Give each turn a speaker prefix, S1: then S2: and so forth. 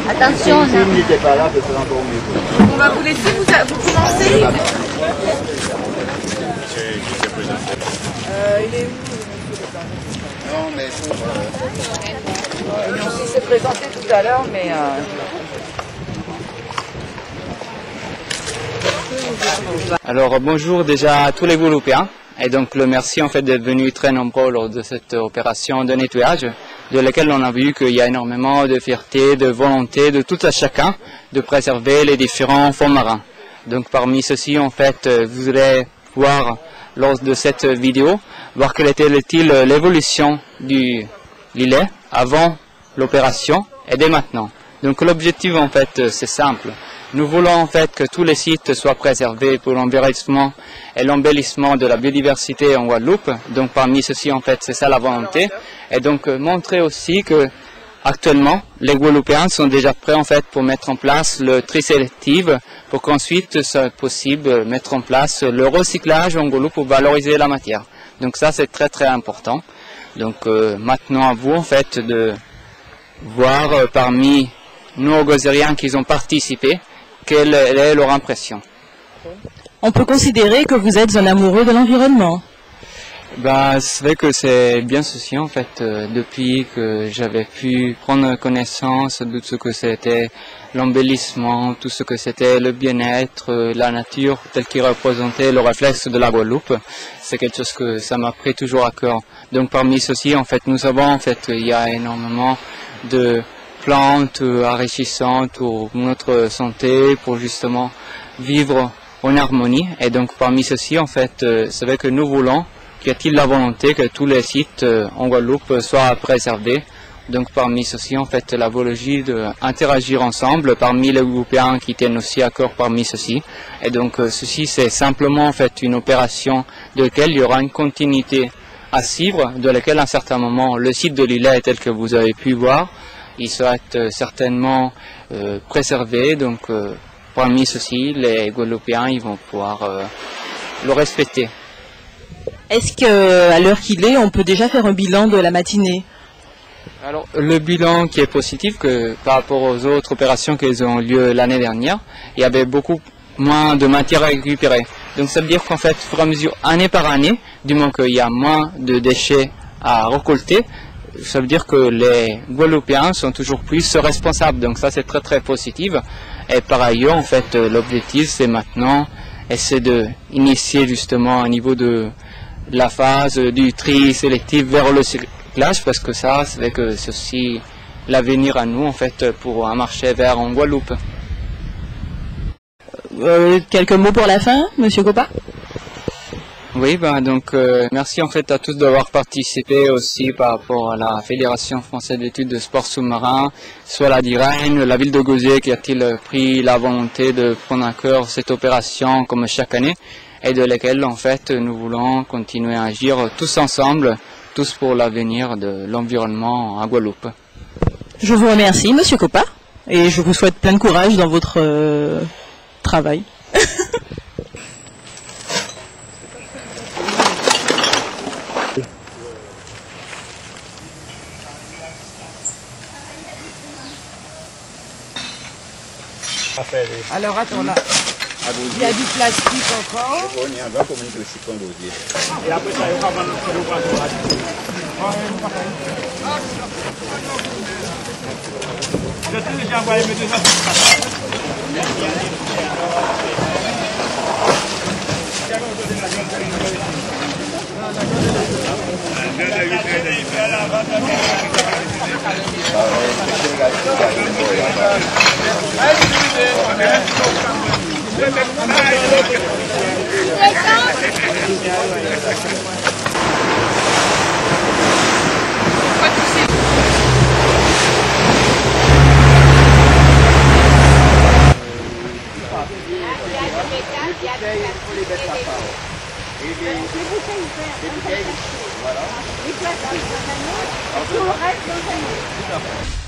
S1: Attention,
S2: si vous n'étiez pas là, ce serait encore mieux.
S3: On va vous laisser, vous commencez. Il est où?
S2: Non, mais
S3: Il s'est présenté tout à l'heure, mais...
S4: Alors bonjour déjà à tous les Guadeloupéens et donc le merci en fait d'être venus très nombreux lors de cette opération de nettoyage de laquelle on a vu qu'il y a énormément de fierté, de volonté de tout à chacun de préserver les différents fonds marins. Donc parmi ceux-ci en fait vous allez voir lors de cette vidéo voir quelle était l'évolution du lilet avant l'opération et dès maintenant. Donc l'objectif en fait c'est simple. Nous voulons en fait que tous les sites soient préservés pour l'envahissement et l'embellissement de la biodiversité en Guadeloupe. Donc parmi ceux-ci en fait c'est ça la volonté. Et donc montrer aussi que actuellement les Guadeloupéens sont déjà prêts en fait pour mettre en place le tri sélectif pour qu'ensuite soit possible mettre en place le recyclage en Guadeloupe pour valoriser la matière. Donc ça c'est très très important. Donc maintenant à vous en fait de voir parmi nos Gozériens qui ont participé quelle est leur impression.
S5: On peut considérer que vous êtes un amoureux de l'environnement.
S4: C'est vrai que c'est bien ceci en fait, depuis que j'avais pu prendre connaissance de tout ce que c'était l'embellissement, tout ce que c'était le bien-être, la nature telle qu'il représentait le réflexe de la Guadeloupe, c'est quelque chose que ça m'a pris toujours à cœur. Donc parmi ceux-ci en fait nous savons en fait qu'il y a énormément de plantes enrichissantes pour notre santé, pour justement vivre en harmonie. Et donc parmi ceux-ci, en fait, c'est vrai que nous voulons qu'il y ait la volonté que tous les sites en Guadeloupe soient préservés. Donc parmi ceux-ci, en fait, la volonté d'interagir ensemble parmi les Guadeloupéens qui tiennent aussi à cœur parmi ceux-ci. Et donc ceci, c'est simplement en fait une opération de laquelle il y aura une continuité à suivre, de laquelle à un certain moment, le site de l'îlet tel que vous avez pu voir, il sera certainement préservé, donc parmi ceux-ci, les Guadeloupéens ils vont pouvoir le respecter.
S5: Est-ce qu'à l'heure qu'il est, on peut déjà faire un bilan de la matinée?
S4: Alors le bilan qui est positif que par rapport aux autres opérations qui ont lieu l'année dernière, il y avait beaucoup moins de matière à récupérer. Donc ça veut dire qu'en fait, au fur et à mesure, année par année, du moment qu'il y a moins de déchets à récolter, ça veut dire que les Guadeloupéens sont toujours plus responsables, donc ça c'est très très positif. Et par ailleurs, en fait, l'objectif c'est maintenant essayer d'initier justement au niveau de la phase du tri sélectif vers le recyclage, parce que ça, c'est que c'est aussi l'avenir à nous en fait pour un marché vert en Guadeloupe.
S5: Quelques mots pour la fin, Monsieur Copa?
S4: Oui, merci en fait à tous d'avoir participé aussi par rapport à la Fédération française d'études de sport sous-marin, soit la DIREN, la ville de Gauzier qui a-t-il pris la volonté de prendre à cœur cette opération comme chaque année et de laquelle en fait nous voulons continuer à agir tous ensemble, tous pour l'avenir de l'environnement à Guadeloupe.
S5: Je vous remercie, Monsieur Copa, et je vous souhaite plein de courage dans votre travail.
S3: Alors attends là, il y a du plastique encore.
S2: on y a comme une plastique en Gauzier.
S6: Et après ça, il y aura je t'ai déjà envoyé mes deux
S1: Les plastiques, tout le reste,